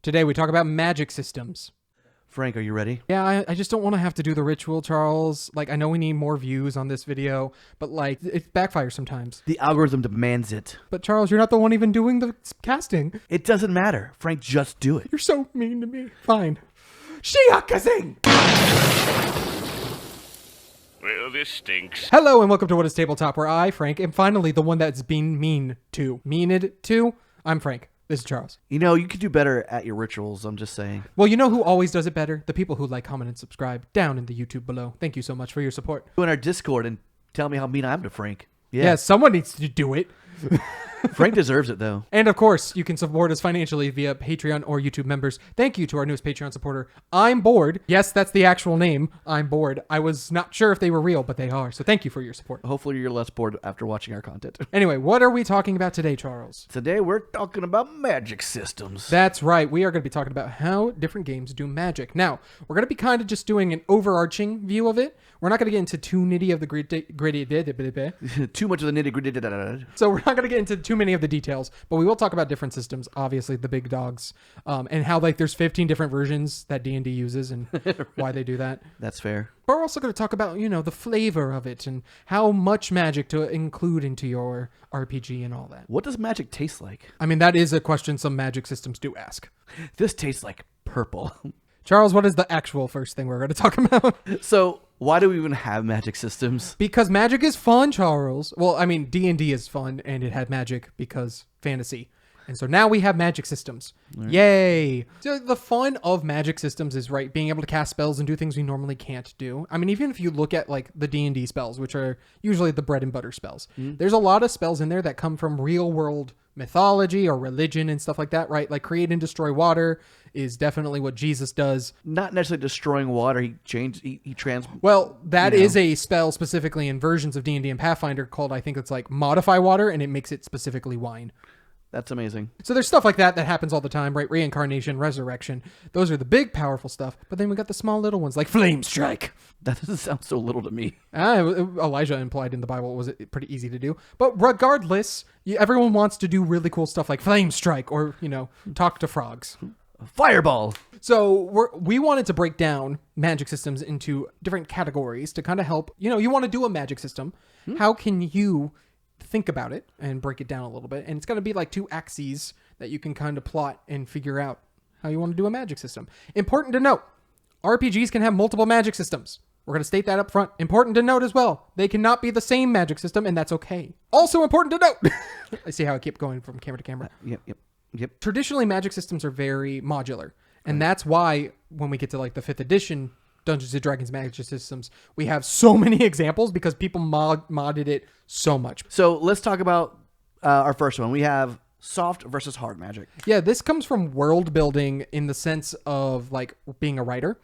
Today we talk about magic systems. Frank, are you ready? Yeah, I just don't want to have to do the ritual, Charles. Like, I know we need more views on this video, but like, it backfires sometimes. The algorithm demands it. But Charles, you're not the one even doing the casting. It doesn't matter. Frank, just do it. You're so mean to me. Fine. Shiakazing! Well, this stinks. Hello and welcome to What is Tabletop, where I, Frank, am finally the one that's being mean to. Meaned to? I'm Frank. This is Charles. You know, you could do better at your rituals, I'm just saying. Well, you know who always does it better? The people who like, comment, and subscribe down in the YouTube below. Thank you so much for your support. Go in our Discord and tell me how mean I am to Frank. Yeah, someone needs to do it. Frank deserves it, though. And of course, you can support us financially via Patreon or YouTube members. Thank you to our newest Patreon supporter, I'm Bored. Yes, that's the actual name, I'm Bored. I was not sure if they were real, but they are. So thank you for your support. Hopefully you're less bored after watching our content. Anyway, what are we talking about today, Charles? Today we're talking about magic systems. That's right. We are going to be talking about how different games do magic. Now, we're going to be kind of just doing an overarching view of it. We're not going to get into too nitty of the gritty. Too much of the nitty-gritty. So we're not going to get into too many of the details, but we will talk about different systems, obviously the big dogs, and how like there's 15 different versions that D&D uses and why they do that. That's fair. But we're also going to talk about, you know, the flavor of it and how much magic to include into your RPG and all that. What does magic taste like? I mean, that is a question some magic systems do ask. This tastes like purple. Charles, what is the actual first thing we're going to talk about? So, why do we even have magic systems? Because magic is fun, Charles. Well, I mean, D&D is fun, and it had magic because fantasy. And so now we have magic systems. Right. Yay! So the fun of magic systems is, right, being able to cast spells and do things we normally can't do. I mean, even if you look at, like, the D&D spells, which are usually the bread and butter spells, there's a lot of spells in there that come from real-world mythology or religion and stuff like that, right? Like, create and destroy water is definitely what Jesus does. Not necessarily destroying water. Well, that is a spell specifically in versions of D&D and Pathfinder called, I think it's like modify water, and it makes it specifically wine. That's amazing. So there's stuff like that happens all the time, right? Reincarnation, resurrection. Those are the big, powerful stuff. But then we got the small little ones like flame strike. That doesn't sound so little to me. Elijah implied in the Bible was pretty easy to do. But regardless, everyone wants to do really cool stuff like flame strike or, you know, talk to frogs. Fireball. So we wanted to break down magic systems into different categories to kind of help, you know, you want to do a magic system. How can you think about it and break it down a little bit? And it's going to be like two axes that you can kind of plot and figure out how you want to do a magic system. Important to note, RPGs can have multiple magic systems. We're going to state that up front. Important to note as well, they cannot be the same magic system, and that's okay. Also important to note, I see how I keep going from camera to camera. Yep. Traditionally, magic systems are very modular. And that's why when we get to like the 5th edition Dungeons & Dragons magic systems, we have so many examples because people modded it so much. So let's talk about our first one. We have soft versus hard magic. Yeah, this comes from world building in the sense of like being a writer.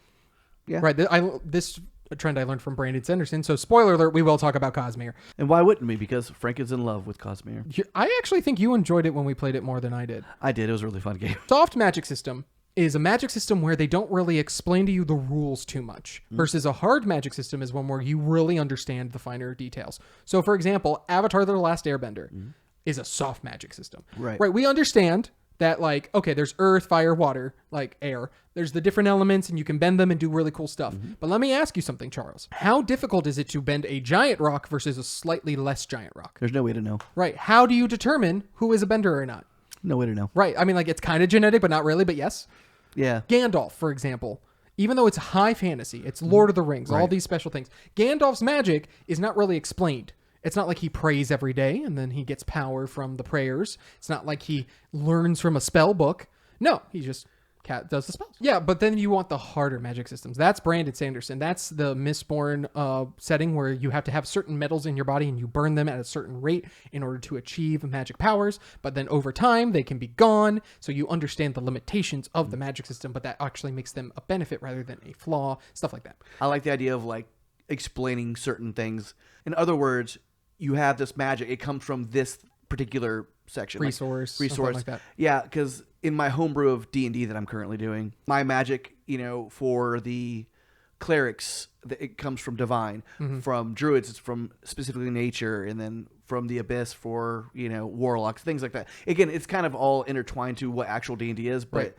Yeah. Right. This trend I learned from Brandon Sanderson. So spoiler alert, we will talk about Cosmere. And why wouldn't we? Because Frank is in love with Cosmere. I actually think you enjoyed it when we played it more than I did. I did. It was a really fun game. Soft magic system is a magic system where they don't really explain to you the rules too much versus a hard magic system is one where you really understand the finer details. So for example, Avatar: The Last Airbender is a soft magic system. Right. We understand that, like, okay, there's earth, fire, water, like air. There's the different elements and you can bend them and do really cool stuff. But let me ask you something, Charles. How difficult is it to bend a giant rock versus a slightly less giant rock? There's no way to know. Right. How do you determine who is a bender or not? No way to know. Right. I mean, like, it's kind of genetic, but not really, but yes. Yeah. Gandalf, for example, even though it's high fantasy, it's Lord of the Rings, all these special things. Gandalf's magic is not really explained. It's not like he prays every day and then he gets power from the prayers. It's not like he learns from a spell book. No, he just does the spells. Yeah, but then you want the harder magic systems. That's Brandon Sanderson. That's the Mistborn setting where you have to have certain metals in your body and you burn them at a certain rate in order to achieve magic powers. But then over time, they can be gone. So you understand the limitations of the magic system, but that actually makes them a benefit rather than a flaw, stuff like that. I like the idea of like explaining certain things. In other words, you have this magic. It comes from this particular section. Resource. Like that. Yeah, because in my homebrew of D&D that I'm currently doing, my magic, you know, for the clerics, it comes from divine. From druids, it's from specifically nature, and then from the abyss for, you know, warlocks, things like that. Again, it's kind of all intertwined to what actual D&D is, but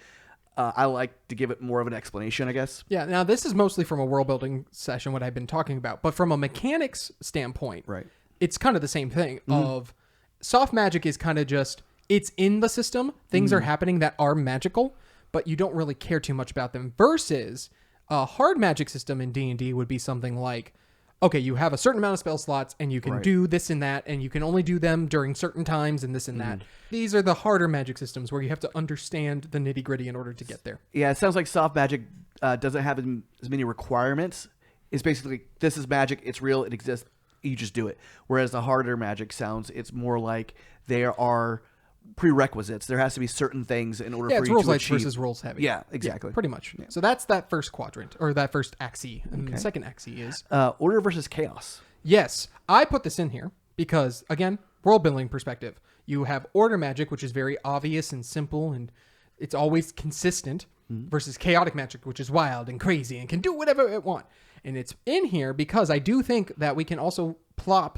I like to give it more of an explanation, I guess. Yeah. Now, this is mostly from a world building session, what I've been talking about. But from a mechanics standpoint, Right. it's kind of the same thing of soft magic is kind of just, it's in the system. Things are happening that are magical, but you don't really care too much about them. Versus a hard magic system in D&D would be something like, okay, you have a certain amount of spell slots and you can do this and that, and you can only do them during certain times and this and that. These are the harder magic systems where you have to understand the nitty gritty in order to get there. Yeah, it sounds like soft magic doesn't have as many requirements. It's basically, this is magic, it's real, it exists, you just do it. Whereas the harder magic sounds, it's more like there are prerequisites. There has to be certain things in order for you to achieve. Yeah, it's rules light versus rules heavy. Yeah, exactly. Yeah, pretty much. Yeah. So that's that first quadrant, or that first axis. And the second axis is... order versus chaos. Yes. I put this in here because, again, world building perspective. You have order magic, which is very obvious and simple, and it's always consistent, versus chaotic magic, which is wild and crazy and can do whatever it wants. And it's in here because I do think that we can also plop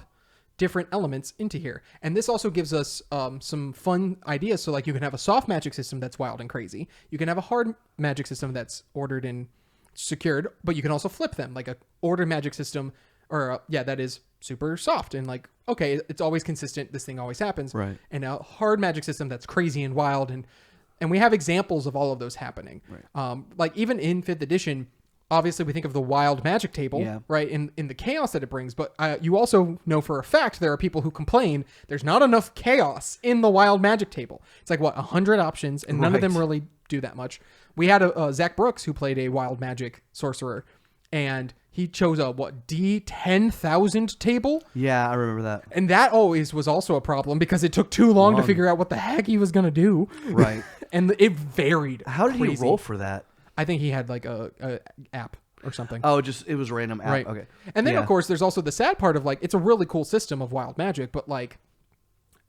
different elements into here. And this also gives us some fun ideas. So like you can have a soft magic system that's wild and crazy. You can have a hard magic system that's ordered and secured, but you can also flip them, like a ordered magic system or that is super soft and like, okay, it's always consistent. This thing always happens. Right. And a hard magic system that's crazy and wild. And we have examples of all of those happening. Right. Like even in 5th edition, obviously we think of the wild magic table, right? In the chaos that it brings, but you also know for a fact there are people who complain there's not enough chaos in the wild magic table. It's like 100 options, and none of them really do that much. We had a Zach Brooks who played a wild magic sorcerer, and he chose a D10,000 table. Yeah, I remember that. And that always was also a problem because it took too long to figure out what the heck he was gonna do. Right. And it varied. How did he roll for that? I think he had like a app or something. Oh, it was a random app. Right. Okay. And then of course there's also the sad part of like, it's a really cool system of wild magic, but like,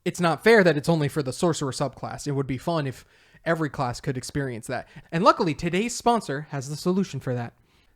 it's not fair that it's only for the sorcerer subclass. It would be fun if every class could experience that. And luckily today's sponsor has the solution for that.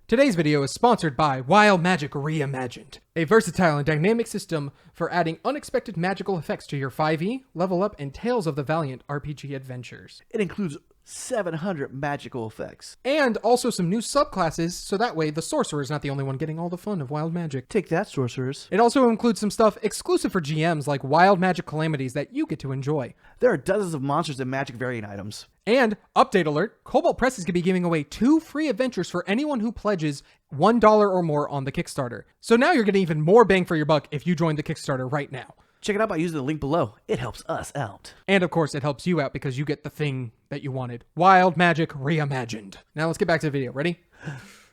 Today's video is sponsored by Wild Magic Reimagined, a versatile and dynamic system for adding unexpected magical effects to your 5e, Level Up, and Tales of the Valiant RPG adventures. It includes 700 magical effects. And also some new subclasses, so that way the sorcerer is not the only one getting all the fun of wild magic. Take that, sorcerers. It also includes some stuff exclusive for GMs like wild magic calamities that you get to enjoy. There are dozens of monsters and magic variant items. And, update alert, Cobalt Press is going to be giving away 2 free adventures for anyone who pledges $1 or more on the Kickstarter. So now you're getting even more bang for your buck if you join the Kickstarter right now. Check it out by using the link below. It helps us out. And of course, it helps you out because you get the thing that you wanted. Wild Magic Reimagined. Now let's get back to the video. Ready?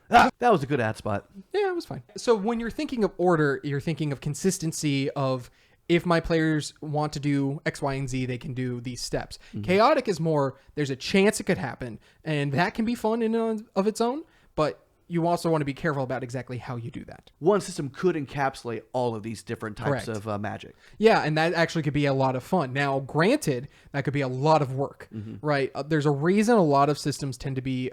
That was a good ad spot. Yeah, it was fine. So when you're thinking of order, you're thinking of consistency of if my players want to do X, Y, and Z, they can do these steps. Chaotic is more, there's a chance it could happen. And that can be fun in and of its own, but you also want to be careful about exactly how you do that. One system could encapsulate all of these different types of magic. Yeah, and that actually could be a lot of fun. Now, granted, that could be a lot of work, right? There's a reason a lot of systems tend to be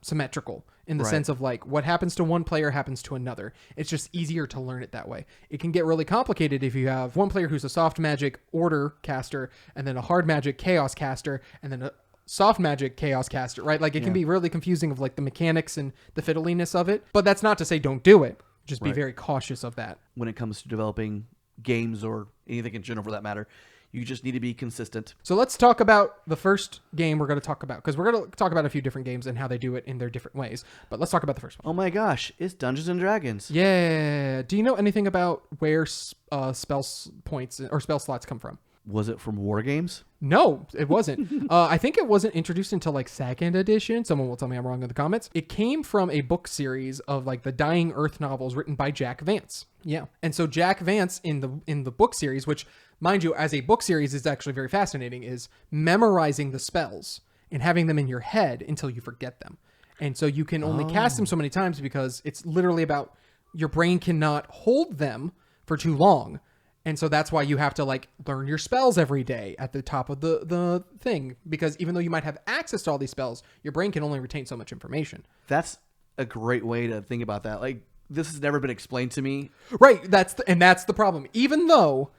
symmetrical in the sense of like what happens to one player happens to another. It's just easier to learn it that way. It can get really complicated if you have one player who's a soft magic order caster and then a hard magic chaos caster and then a soft magic chaos caster, right? Like it can be really confusing of like the mechanics and the fiddliness of it, but that's not to say don't do it. Just be very cautious of that. When it comes to developing games or anything in general for that matter, you just need to be consistent. So let's talk about the first game we're going to talk about, because we're going to talk about a few different games and how they do it in their different ways. But let's talk about the first one. Oh my gosh, it's Dungeons and Dragons. Yeah. Do you know anything about where spell points or spell slots come from? Was it from War Games? No, it wasn't. I think it wasn't introduced until like 2nd edition. Someone will tell me I'm wrong in the comments. It came from a book series of like the Dying Earth novels written by Jack Vance. Yeah. And so Jack Vance in the book series, which mind you, as a book series is actually very fascinating, is memorizing the spells and having them in your head until you forget them. And so you can only cast them so many times because it's literally about your brain cannot hold them for too long. And so that's why you have to like learn your spells every day at the top of the thing, because even though you might have access to all these spells, your brain can only retain so much information. That's a great way to think about that. Like this has never been explained to me. Right. That's the problem. Even though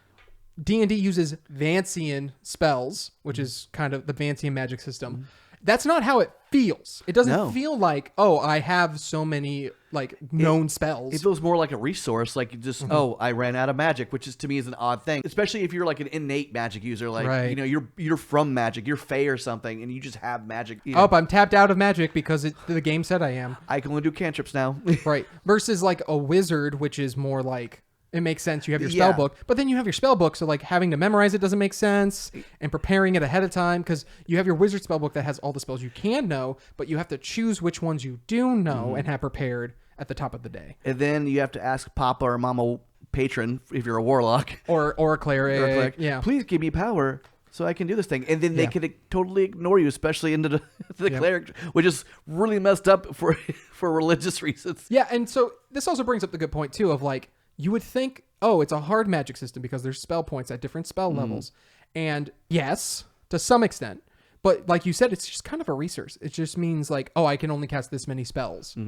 D&D uses Vancian spells, which is kind of the Vancian magic system, That's not how it feels. It doesn't No. feel like, oh, I have so many like known spells. It feels more like a resource, like you just I ran out of magic, which is to me is an odd thing, especially if you're like an innate magic user, like Right. you're from magic, you're Fae or something, and you just have magic. Oh, I'm tapped out of magic because the game said I am. I can only do cantrips now. Right. Versus like a wizard, which is more like, it makes sense. You have your spell Yeah. book, but then you have your spell book. So like having to memorize it doesn't make sense, and preparing it ahead of time, because you have your wizard spell book that has all the spells you can know, but you have to choose which ones you do know and have prepared at the top of the day. And then you have to ask Papa or Mama patron if you're a warlock Or a cleric. or a cleric, Yeah. please give me power so I can do this thing. And then they Yeah. could totally ignore you, especially into the Yep. cleric, which is really messed up for religious reasons. Yeah, and so this also brings up the good point too of like, you would think, oh, it's a hard magic system because there's spell points at different spell levels. And yes, to some extent, but like you said, it's just kind of a resource. It just means like, oh, I can only cast this many spells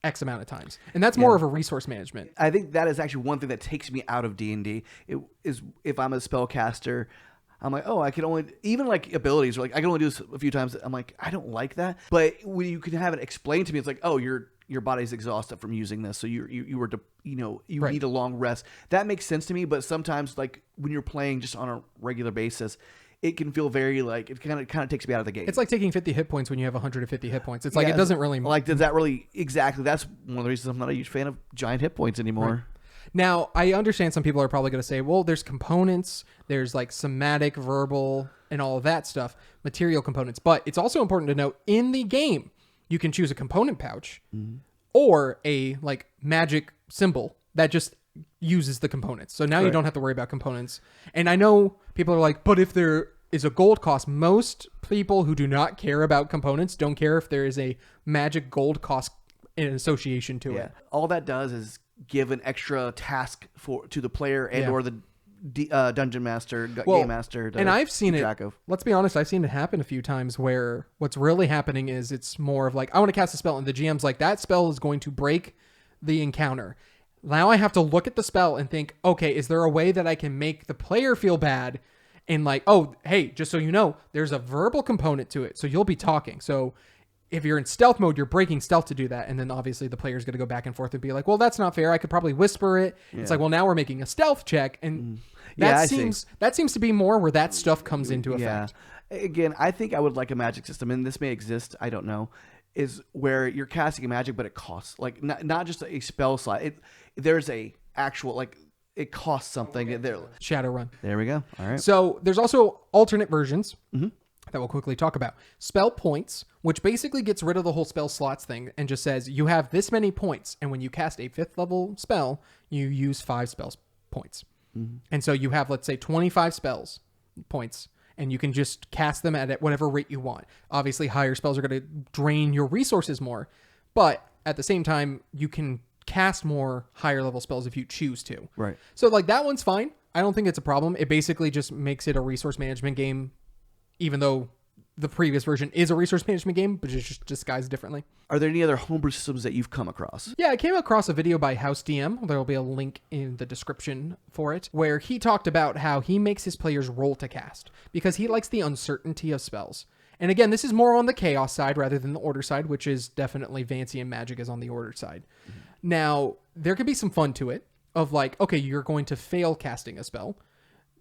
X amount of times. And that's more of a resource management. I think that is actually one thing that takes me out of D&D. It is if I'm a spellcaster, I'm like, oh, I can only, even like abilities, or like I can only do this a few times. I'm like, I don't like that. But when you can have it explained to me, it's like, oh, your body's exhausted from using this, so you Right. need a long rest. That makes sense to me. But sometimes, like when you're playing just on a regular basis, it can feel very like it kind of takes me out of the game. It's like taking 50 hit points when you have 150 hit points. It's like, Yeah, it doesn't really like, does that really exactly? That's one of the reasons I'm not a huge fan of giant hit points anymore. Right. Now, I understand some people are probably going to say, well, there's components, there's like somatic, verbal, and all of that stuff, material components. But it's also important to note in the game, you can choose a component pouch or a like magic symbol that just uses the components. So now you Right. don't have to worry about components. And I know people are like, but if there is a gold cost, most people who do not care about components don't care if there is a magic gold cost in association to Yeah. it. All that does is give an extra task to the player and Yeah. or the dungeon master, Well, game master. To and I've seen keep it. track of. Let's be honest, I've seen it happen a few times where what's really happening is it's more of like, I want to cast a spell, and the GM's like, that spell is going to break the encounter. Now I have to look at the spell and think, okay, is there a way that I can make the player feel bad? And like, oh, hey, just so you know, there's a verbal component to it, so you'll be talking. So if you're in stealth mode, you're breaking stealth to do that. And then obviously the player's going to go back and forth and be like, well, that's not fair. I could probably whisper it. It's like, well, now we're making a stealth check. And Yeah, I that seems to be more where that stuff comes into Yeah. effect. Again, I think I would like a magic system, and this may exist. I don't know. Is where you're casting a magic, but it costs like not just a spell slot. There's a actual like it costs something. Shadowrun. There we go. All right. So there's also alternate versions that we'll quickly talk about. Spell points, which basically gets rid of the whole spell slots thing and just says you have this many points. And when you cast a 5th level spell, you use 5 spells points. And so you have, let's say, 25 spells points, and you can just cast them at whatever rate you want. Obviously, higher spells are going to drain your resources more, but at the same time, you can cast more higher level spells if you choose to. Right. So like that one's fine. I don't think it's a problem. It basically just makes it a resource management game, even though the previous version is a resource management game, but it's just disguised differently. Are there any other homebrew systems that you've come across? Yeah, I came across a video by House DM. There will be a link in the description for it, where he talked about how he makes his players roll to cast because he likes the uncertainty of spells. And again, this is more on the chaos side rather than the order side, which is definitely Fancy and Magic is on the order side. Now, there could be some fun to it of like, okay, you're going to fail casting a spell.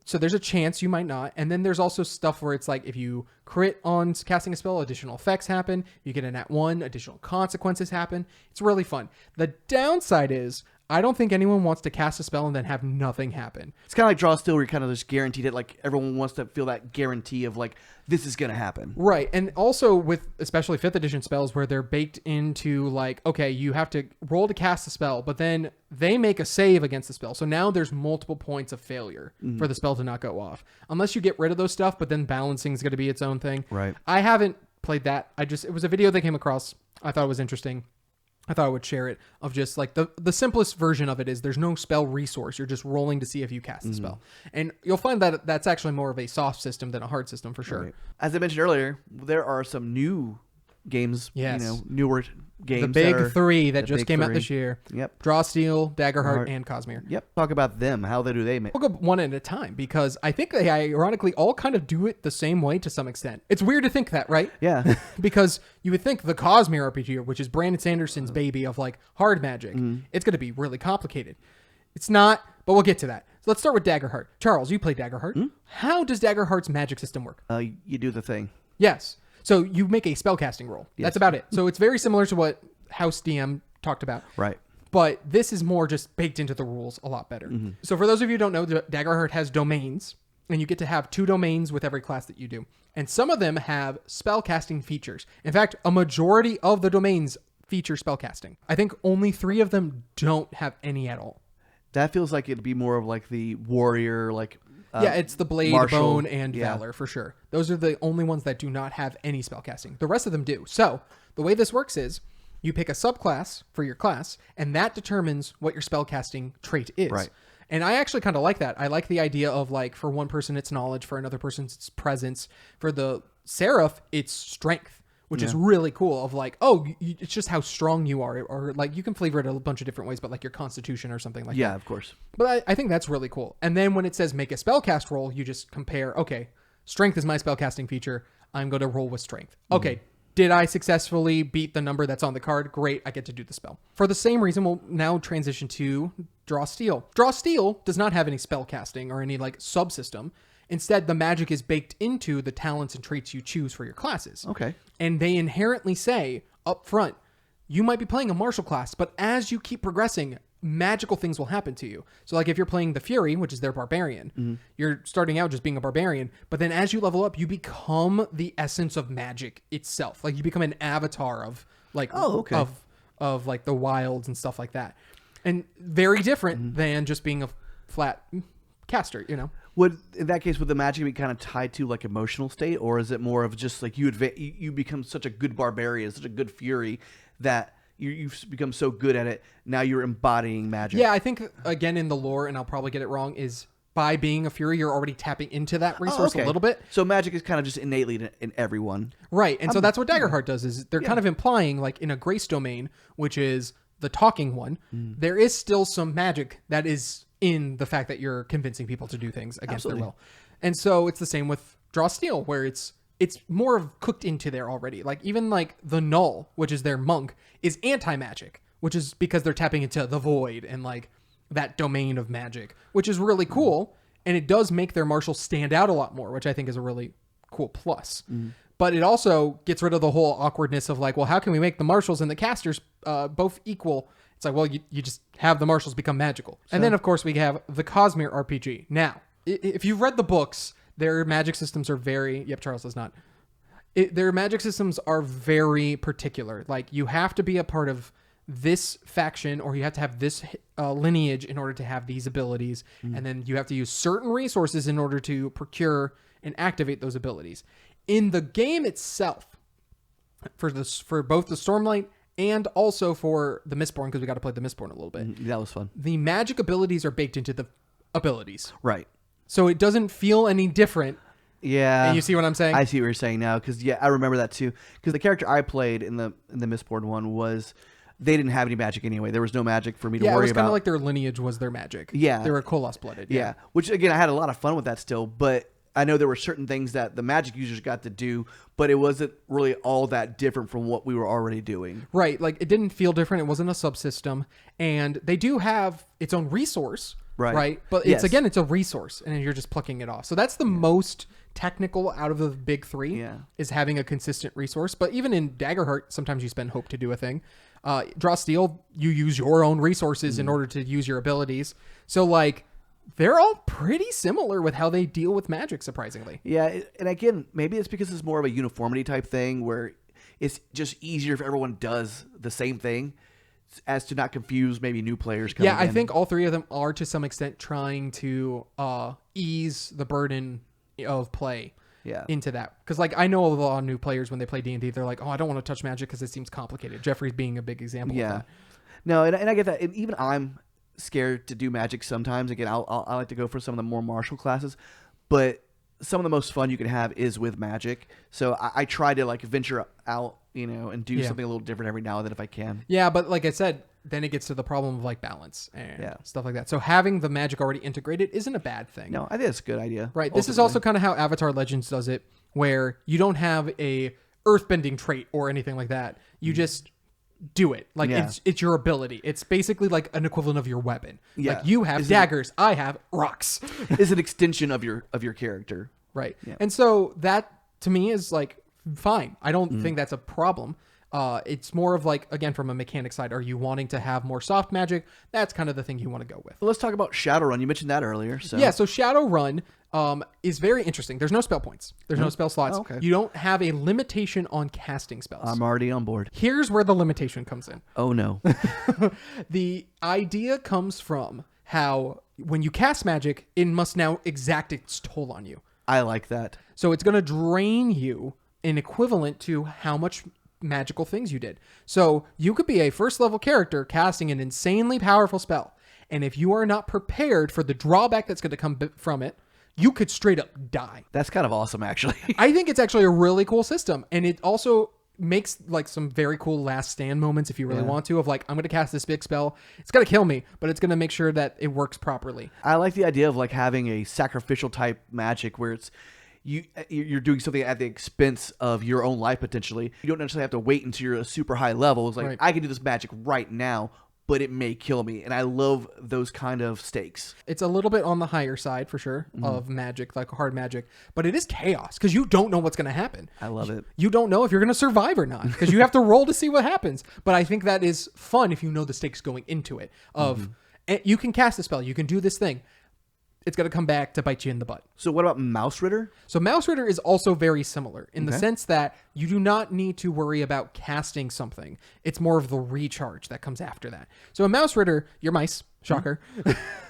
So there's a chance you might not. And then there's also stuff where it's like if you crit on casting a spell, additional effects happen. You get a nat 1, additional consequences happen. It's really fun. The downside is I don't think anyone wants to cast a spell and then have nothing happen. It's kind of like Draw Still, where you're kind of just guaranteed it. Like everyone wants to feel that guarantee of like this is going to happen. Right. And also with especially 5th edition spells where they're baked into like, okay, you have to roll to cast a spell, but then they make a save against the spell. So now there's multiple points of failure for the spell to not go off. Unless you get rid of those stuff, but then balancing is going to be its own thing. Right. I haven't played that. It was a video that came across. I thought it was interesting. I thought I would share it of just like the simplest version of it is there's no spell resource. You're just rolling to see if you cast the spell. And you'll find that that's actually more of a soft system than a hard system for sure. Right. As I mentioned earlier, there are some new games, Yes. newer games. The big three that just came out three. this year. Yep. Draw Steel, Daggerheart, Heart. and Cosmere. Yep. Talk about them. How do they make? We'll go one at a time because I think they ironically all kind of do it the same way to some extent. It's weird to think that, right? Yeah. Because you would think the Cosmere RPG, which is Brandon Sanderson's baby of like hard magic, it's going to be really complicated. It's not, but we'll get to that. So let's start with Daggerheart. Charles, you play Daggerheart. How does Daggerheart's magic system work? You do the thing. Yes. So you make a spellcasting roll. Yes. That's about it. So it's very similar to what House DM talked about. Right. But this is more just baked into the rules a lot better. So for those of you who don't know, Daggerheart has domains, and you get to have 2 domains with every class that you do. And some of them have spellcasting features. In fact, a majority of the domains feature spellcasting. I think only 3 of them don't have any at all. That feels like it'd be more of like the warrior, like Yeah, it's the Blade, Martial. Bone, and Valor for sure. Those are the only ones that do not have any spellcasting. The rest of them do. So the way this works is you pick a subclass for your class, and that determines what your spellcasting trait is. Right. And I actually kind of like that. I like the idea of like for one person it's knowledge, for another person it's presence, for the Seraph it's strength, which is really cool. Of like, oh, it's just how strong you are, or like you can flavor it a bunch of different ways, but like your constitution or something like that. Yeah, of course. But I think that's really cool. And then when it says make a spellcast roll, you just compare, okay, strength is my spellcasting feature. I'm going to roll with strength. Okay, did I successfully beat the number that's on the card? Great, I get to do the spell. For the same reason, we'll now transition to Draw Steel. Draw Steel does not have any spellcasting or any like subsystem. Instead, the magic is baked into the talents and traits you choose for your classes. Okay. And they inherently say up front, you might be playing a martial class, but as you keep progressing, magical things will happen to you. So like if you're playing the Fury, which is their barbarian, you're starting out just being a barbarian, but then as you level up, you become the essence of magic itself. Like you become an avatar of like of like the wilds and stuff like that. And very different than just being a flat caster, you know. Would in that case, would the magic be kind of tied to like emotional state, or is it more of just like you become such a good barbarian, such a good Fury that you've become so good at it, now you're embodying magic? Yeah, I think, again, in the lore, and I'll probably get it wrong, is by being a Fury, you're already tapping into that resource a little bit. So magic is kind of just innately in everyone. Right, and so that's what Daggerheart does, is they're kind of implying, like, in a Grace domain, which is the talking one, there is still some magic that is in the fact that you're convincing people to do things against their will. And so it's the same with Draw Steel, where it's more of cooked into there already. Like even like the Null, which is their monk, is anti-magic, which is because they're tapping into the void and like that domain of magic, which is really cool. And it does make their martial stand out a lot more, which I think is a really cool plus. But it also gets rid of the whole awkwardness of like, well, how can we make the marshals and the casters both equal? It's like, well, you just have the marshals become magical. And then, of course, we have the Cosmere RPG. Now, if you've read the books, their magic systems are very... Yep, Charles does not. Their magic systems are very particular. Like, you have to be a part of this faction, or you have to have this lineage in order to have these abilities. And then you have to use certain resources in order to procure and activate those abilities. In the game itself, for both the Stormlight and also for the Mistborn, because we got to play the Mistborn a little bit. That was fun. The magic abilities are baked into the abilities. Right. So it doesn't feel any different. Yeah. And you see what I'm saying? I see what you're saying now, because I remember that too. Because the character I played in the Mistborn one was, they didn't have any magic anyway. There was no magic for me to worry about. Yeah, it was kind of like their lineage was their magic. Yeah. They were Koloss blooded. Yeah. Which, again, I had a lot of fun with that still, but I know there were certain things that the magic users got to do, but it wasn't really all that different from what we were already doing. Right. Like, it didn't feel different. It wasn't a subsystem. And they do have its own resource. Right. But it's a resource, and you're just plucking it off. So that's the most technical out of the big three, is having a consistent resource. But even in Daggerheart, sometimes you spend hope to do a thing. Draw Steel, you use your own resources in order to use your abilities. So, like, they're all pretty similar with how they deal with magic, surprisingly. Yeah, and again, maybe it's because it's more of a uniformity type thing where it's just easier if everyone does the same thing as to not confuse maybe new players coming in. I think all 3 of them are to some extent trying to ease the burden of play into that. Because like I know a lot of new players when they play D&D, they're like, oh, I don't want to touch magic because it seems complicated. Jeffrey's being a big example of that. No, and I get that. And even I'm scared to do magic sometimes. Again, I like to go for some of the more martial classes, but some of the most fun you can have is with magic. So I try to like venture out, and do something a little different every now and then if I can. Yeah, but like I said, then it gets to the problem of like balance and stuff like that. So having the magic already integrated isn't a bad thing. No, I think it's a good idea. Right. This is also kind of how Avatar Legends does it, where you don't have a earthbending trait or anything like that. You just do it. Like it's your ability. It's basically like an equivalent of your weapon. Yeah. Like you have daggers, I have rocks. Is an extension of your character. Right. Yeah. And so that to me is like fine. I don't think that's a problem. It's more of like, again, from a mechanic side, are you wanting to have more soft magic? That's kind of the thing you want to go with. Well, let's talk about Shadowrun. You mentioned that earlier. So Shadowrun is very interesting. There's no spell points. There's no spell slots. Oh, okay. You don't have a limitation on casting spells. I'm already on board. Here's where the limitation comes in. Oh, no. The idea comes from how when you cast magic, it must now exact its toll on you. I like that. So it's going to drain you in equivalent to how much magical things you did. So you could be a first level character casting an insanely powerful spell, and if you are not prepared for the drawback that's going to come from it, you could straight up die. That's kind of awesome, actually. I think it's actually a really cool system, and it also makes like some very cool last stand moments if you really want to, of like, I'm going to cast this big spell, it's going to kill me, but it's going to make sure that it works properly. I like the idea of like having a sacrificial type magic where it's you're doing something at the expense of your own life potentially. You don't necessarily have to wait until you're a super high level. It's like, I can do this magic right now, but it may kill me. And I love those kind of stakes. It's a little bit on the higher side for sure of magic, like hard magic, but it is chaos because you don't know what's going to happen. I love it. You don't know if you're going to survive or not because you have to roll to see what happens. But I think that is fun if you know the stakes going into it of you can cast a spell, you can do this thing. It's going to come back to bite you in the butt. So what about Mouse Ritter? So Mouse Ritter is also very similar in the sense that you do not need to worry about casting something. It's more of the recharge that comes after that. So in Mouse Ritter, you're mice. Shocker.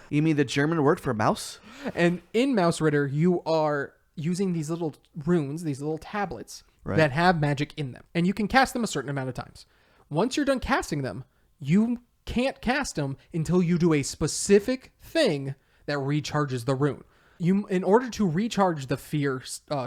You mean the German word for mouse? And in Mouse Ritter, you are using these little runes, these little tablets that have magic in them. And you can cast them a certain amount of times. Once you're done casting them, you can't cast them until you do a specific thing that recharges the rune. In order to recharge the fear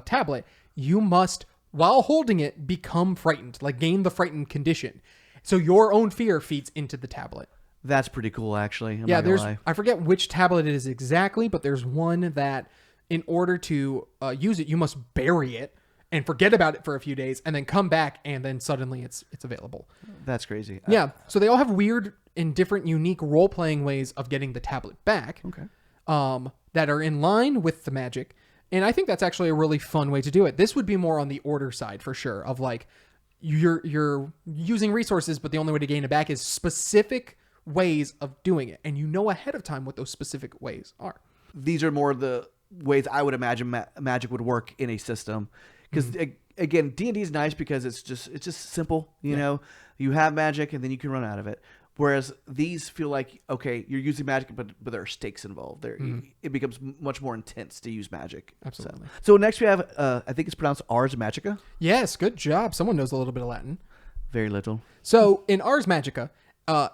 tablet, you must, while holding it, become frightened, like gain the frightened condition. So your own fear feeds into the tablet. That's pretty cool, actually. I forget which tablet it is exactly, but there's one that in order to use it, you must bury it and forget about it for a few days and then come back and then suddenly it's available. That's crazy. Yeah. So they all have weird and different unique role-playing ways of getting the tablet back. Okay. That are in line with the magic. And I think that's actually a really fun way to do it. This would be more on the order side for sure, of like you're using resources, but the only way to gain it back is specific ways of doing it. And you know ahead of time what those specific ways are. These are more the ways I would imagine magic would work in a system. Because again, D&D is nice because it's just simple. You know, you have magic and then you can run out of it. Whereas these feel like, okay, you're using magic, but there are stakes involved. It becomes much more intense to use magic. Absolutely. So next we have, I think it's pronounced Ars Magica. Yes, good job. Someone knows a little bit of Latin. Very little. So in Ars Magica,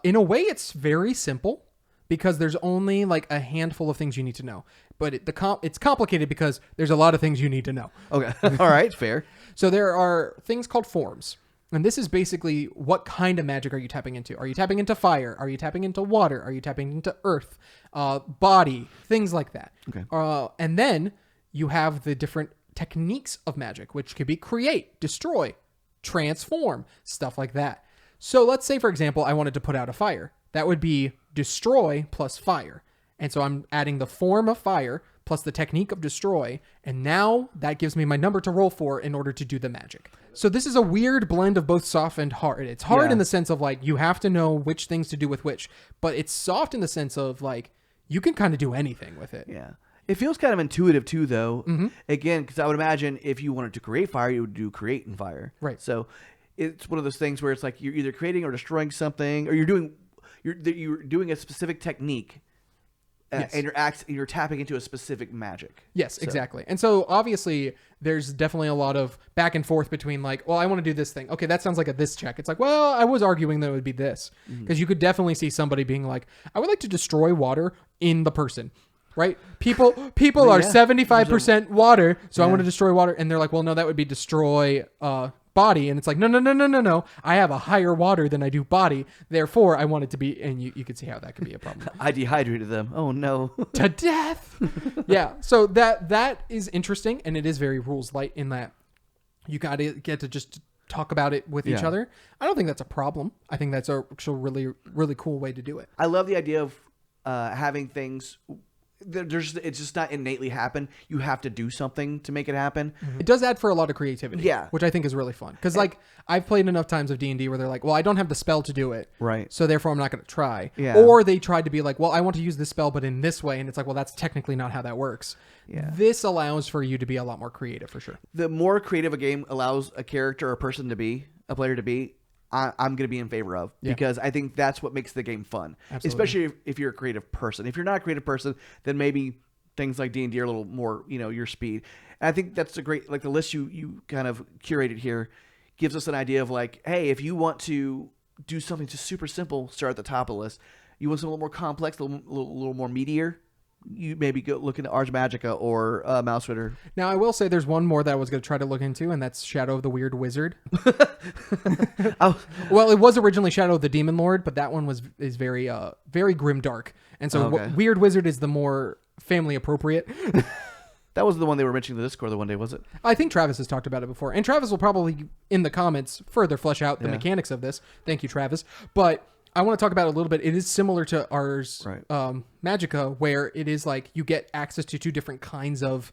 in a way it's very simple because there's only like a handful of things you need to know. But it's complicated because there's a lot of things you need to know. Okay. All right. Fair. So there are things called forms. And this is basically what kind of magic are you tapping into? Are you tapping into fire? Are you tapping into water? Are you tapping into earth, body, things like that? Okay. And then you have the different techniques of magic, which could be create, destroy, transform, stuff like that. So let's say, for example, I wanted to put out a fire. That would be destroy plus fire. And so I'm adding the form of fire plus the technique of destroy, and now that gives me my number to roll for in order to do the magic. So this is a weird blend of both soft and hard. It's hard in the sense of like you have to know which things to do with which, but it's soft in the sense of like you can kind of do anything with it. Yeah. It feels kind of intuitive too, though. Again, because I would imagine if you wanted to create fire, you would do create in fire. Right. So it's one of those things where it's like you're either creating or destroying something, or you're doing a specific technique. And you're tapping into a specific magic. Yes, exactly. And so obviously there's definitely a lot of back and forth between like, well, I want to do this thing. Okay, that sounds like a this check. It's like, well, I was arguing that it would be this. Because you could definitely see somebody being like, I would like to destroy water in the person. Right? People are 75% water, so I want to destroy water. And they're like, well, no, that would be destroy body, and it's like, no. I have a higher water than I do body. Therefore, I want it to be, and you could see how that could be a problem. I dehydrated them. Oh no. To death. Yeah. So that is interesting, and it is very rules light in that you got to get to just talk about it with each other. I don't think that's a problem. I think that's a actually really, really cool way to do it. I love the idea of having things. It's just not innately happen. You have to do something to make it happen. It does add for a lot of creativity. Yeah. Which I think is really fun. Because like I've played enough times of D&D where they're like, well, I don't have the spell to do it. Right. So therefore I'm not going to try. Yeah. Or they tried to be like, well, I want to use this spell, but in this way. And it's like, well, that's technically not how that works. Yeah. This allows for you to be a lot more creative for sure. The more creative a game allows a character or person to be, a player to be, I'm going to be in favor of, because I think that's what makes the game fun. Absolutely. Especially if you're a creative person. If you're not a creative person, then maybe things like D&D are a little more, your speed. And I think that's a great, like the list you kind of curated here gives us an idea of like, hey, if you want to do something just super simple, start at the top of the list. You want something a little more complex, a little more meatier, you maybe go look into Ars Magica or Mouse Ritter. Now, I will say there's one more that I was going to try to look into, and that's Shadow of the Weird Wizard. Well, it was originally Shadow of the Demon Lord, but that one is very very grimdark. And so Weird Wizard is the more family appropriate. That was the one they were mentioning in the Discord the one day, was it? I think Travis has talked about it before. And Travis will probably, in the comments, further flesh out the mechanics of this. Thank you, Travis. But I want to talk about it a little bit. It is similar to Ars Magica, where it is like you get access to two different kinds of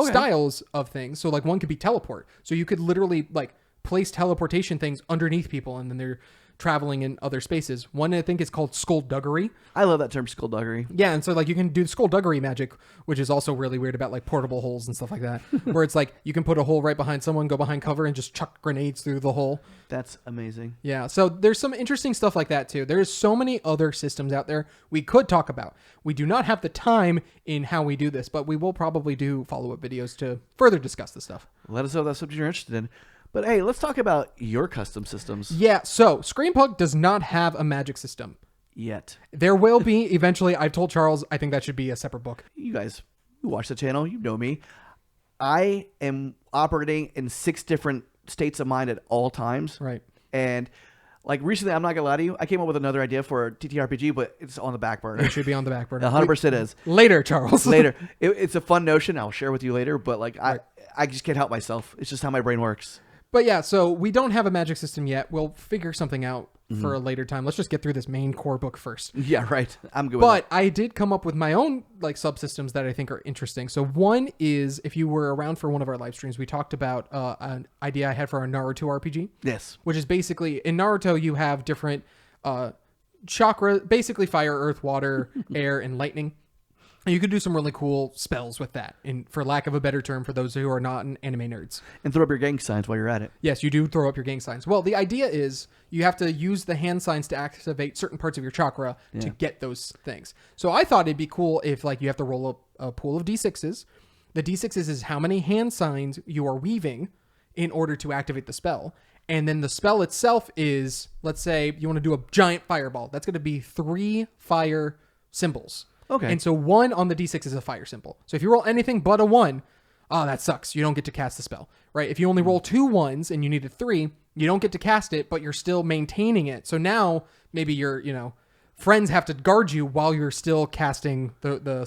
styles of things. So like one could be teleport. So you could literally like place teleportation things underneath people, and then they're traveling in other spaces. One I think is called skullduggery. I love that term, skullduggery. Yeah, and so like you can do skullduggery magic, which is also really weird about like portable holes and stuff like that, where it's like you can put a hole right behind someone, go behind cover, and just chuck grenades through the hole. That's amazing. Yeah, so there's some interesting stuff like that too. There's so many other systems out there we could talk about. We do not have the time in how we do this, but we will probably do follow-up videos to further discuss this stuff. Let us know if that's something you're interested in. But hey, let's talk about your custom systems. Yeah, so Screampunk does not have a magic system. Yet. There will be eventually. I've told Charles I think that should be a separate book. You guys who watch the channel, you know me. I am operating in 6 different states of mind at all times. Right. And like recently, I'm not going to lie to you, I came up with another idea for a TTRPG, but it's on the back burner. It should be on the back burner. 100% is. Later, Charles. Later. It's a fun notion. I'll share with you later, but like I just can't help myself. It's just how my brain works. But yeah, so we don't have a magic system yet. We'll figure something out for a later time. Let's just get through this main core book first. Yeah, right. I'm good with that. But I did come up with my own like subsystems that I think are interesting. So one is, if you were around for one of our live streams, we talked about an idea I had for our Naruto RPG. Yes. Which is basically, in Naruto, you have different chakra, basically fire, earth, water, air, and lightning. You could do some really cool spells with that, for lack of a better term, for those who are not anime nerds. And throw up your gang signs while you're at it. Yes, you do throw up your gang signs. Well, the idea is you have to use the hand signs to activate certain parts of your chakra to get those things. So I thought it'd be cool if like you have to roll up a pool of D6s. The D6s is how many hand signs you are weaving in order to activate the spell. And then the spell itself is, let's say you want to do a giant fireball. That's going to be 3 fire symbols. Okay. And so 1 on the D6 is a fire symbol. So if you roll anything but a 1, that sucks. You don't get to cast the spell, right? If you only roll 2 1s and you needed 3, you don't get to cast it, but you're still maintaining it. So now maybe your, friends have to guard you while you're still casting the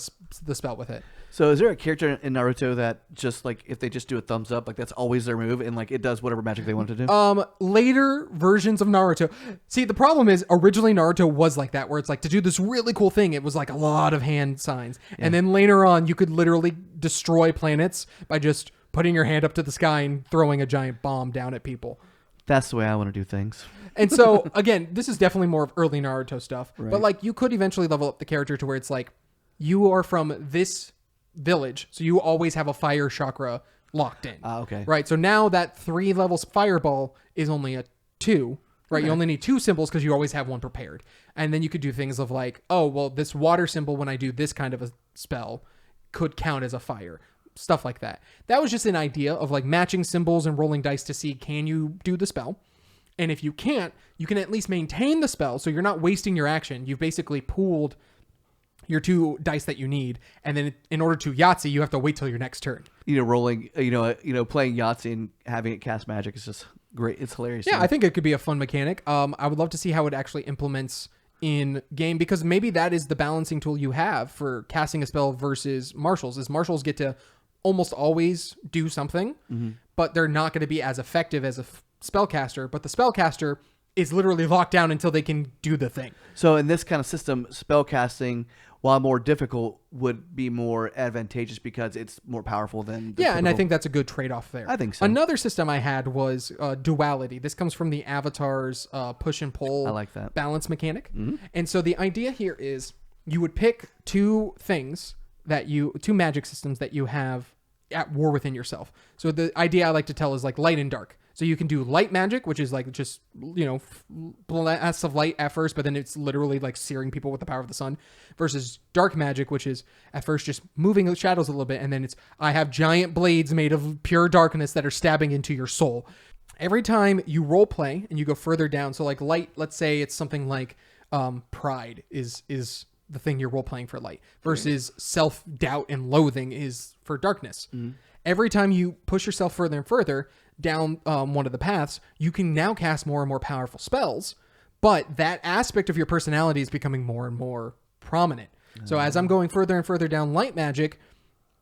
spell with it. So is there a character in Naruto that just like if they just do a thumbs up, like that's always their move and like it does whatever magic they want to do? Later versions of Naruto. See, the problem is originally Naruto was like that, where it's like to do this really cool thing, it was like a lot of hand signs. Yeah. And then later on you could literally destroy planets by just putting your hand up to the sky and throwing a giant bomb down at people. That's the way I want to do things. And so again, this is definitely more of early Naruto stuff. Right. But like you could eventually level up the character to where it's like you are from this village, so you always have a fire chakra locked in. Okay. Right. So now that 3 levels fireball is only a 2. Right. Okay. You only need 2 symbols because you always have 1 prepared. And then you could do things of like, oh, well, this water symbol when I do this kind of a spell could count as a fire. Stuff like that. That was just an idea of like matching symbols and rolling dice to see, can you do the spell? And if you can't, you can at least maintain the spell. So you're not wasting your action. You've basically pooled your 2 dice that you need, and then in order to Yahtzee, you have to wait till your next turn. Rolling, playing Yahtzee and having it cast magic is just great. It's hilarious. Yeah, I think it could be a fun mechanic. I would love to see how it actually implements in game, because maybe that is the balancing tool you have for casting a spell versus marshals. Is marshals get to almost always do something, but they're not going to be as effective as a spellcaster. But the spellcaster is literally locked down until they can do the thing. So in this kind of system, spellcasting, while more difficult, would be more advantageous because it's more powerful than the and I typical- think that's a good trade-off there. I think so. Another system I had was duality. This comes from the Avatar's push and pull I like that. balance mechanic. And so the idea here is you would pick two magic systems that you have at war within yourself. So the idea I like to tell is like light and dark. So you can do light magic, which is like just, blasts of light at first, but then it's literally like searing people with the power of the sun, versus dark magic, which is at first just moving the shadows a little bit. And then I have giant blades made of pure darkness that are stabbing into your soul. Every time you role play and you go further down, so like light, let's say it's something like pride is the thing you're role playing for light, versus self-doubt and loathing is for darkness. Every time you push yourself further and further down one of the paths, you can now cast more and more powerful spells, but that aspect of your personality is becoming more and more prominent. So as I'm going further and further down light magic,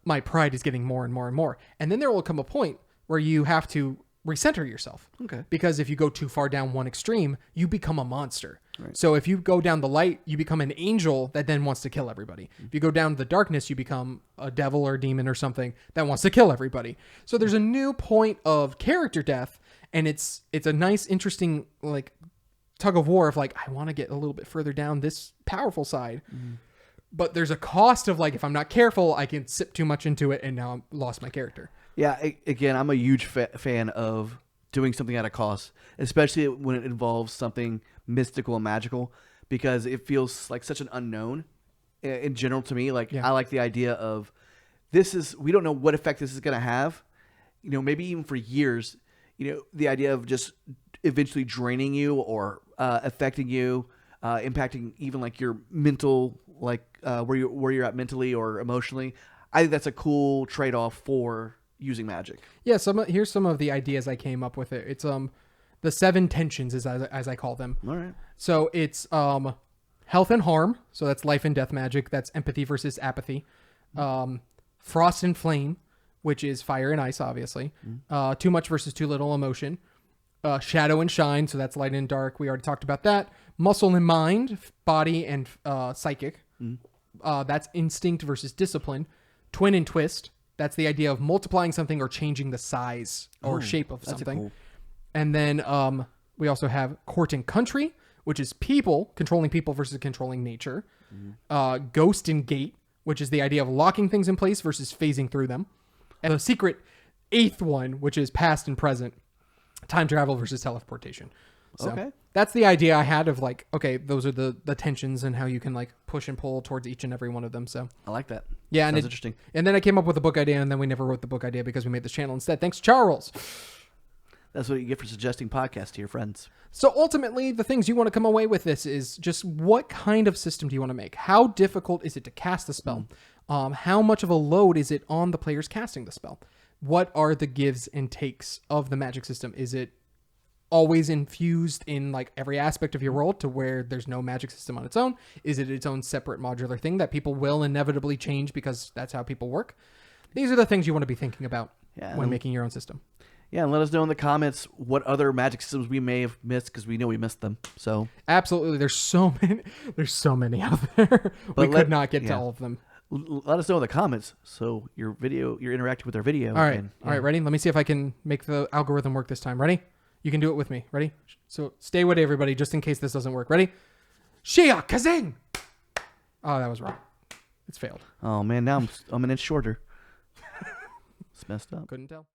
my pride is getting more and more and more. And then there will come a point where you have to recenter yourself. Okay. Because if you go too far down one extreme, you become a monster. Right. So if you go down the light, you become an angel that then wants to kill everybody. If you go down to the darkness, you become a devil or a demon or something that wants to kill everybody. So there's a new point of character death, and it's a nice, interesting like tug of war of like, I want to get a little bit further down this powerful side. But there's a cost of like, if I'm not careful, I can sip too much into it and now I'm lost my character. Yeah, again, I'm a huge fan of doing something at a cost, especially when it involves something mystical and magical, because it feels like such an unknown in general to me. Like, I like the idea of we don't know what effect this is going to have, maybe even for years, the idea of just eventually draining you or affecting you, impacting even like your mental, like where you're at mentally or emotionally. I think that's a cool trade-off for using magic. Yeah, here's some of the ideas I came up with. It's the 7 tensions as I call them. All right. So it's health and harm. So that's life and death magic. That's empathy versus apathy. Frost and flame, which is fire and ice, obviously. Too much versus too little emotion. Shadow and shine. So that's light and dark. We already talked about that. Muscle and mind, body and psychic. That's instinct versus discipline. Twin and twist. That's the idea of multiplying something or changing the size or shape of something. Cool. And then we also have court and country, which is controlling people versus controlling nature. Ghost and gate, which is the idea of locking things in place versus phasing through them. And the secret 8th one, which is past and present, time travel versus teleportation. So Okay. that's the idea I had of like, okay, those are the tensions and how you can like push and pull towards each and every one of them. So I like that. yeah, Sounds and interesting. And then I came up with a book idea, and then we never wrote the book idea because we made this channel instead. Thanks, Charles. That's what you get for suggesting podcasts to your friends. So ultimately, the things you want to come away with this is just what kind of system do you want to make? How difficult is it to cast the spell? How much of a load is it on the players casting the spell? What are the gives and takes of the magic system? Is it always infused in like every aspect of your world to where there's no magic system on its own? Is it its own separate modular thing that people will inevitably change because that's how people work? These are the things you want to be thinking about when making your own system. Yeah, and let us know in the comments what other magic systems we may have missed, because we know we missed them. So absolutely, there's so many out there. We could not get to all of them. Let us know in the comments. So you're interacting with our video. All right, all right, ready? Let me see if I can make the algorithm work this time. Ready? You can do it with me. Ready? So stay with everybody just in case this doesn't work. Ready? Shia Kazing! Oh, that was wrong. It's failed. Oh man, now I'm an inch shorter. It's messed up. Couldn't tell.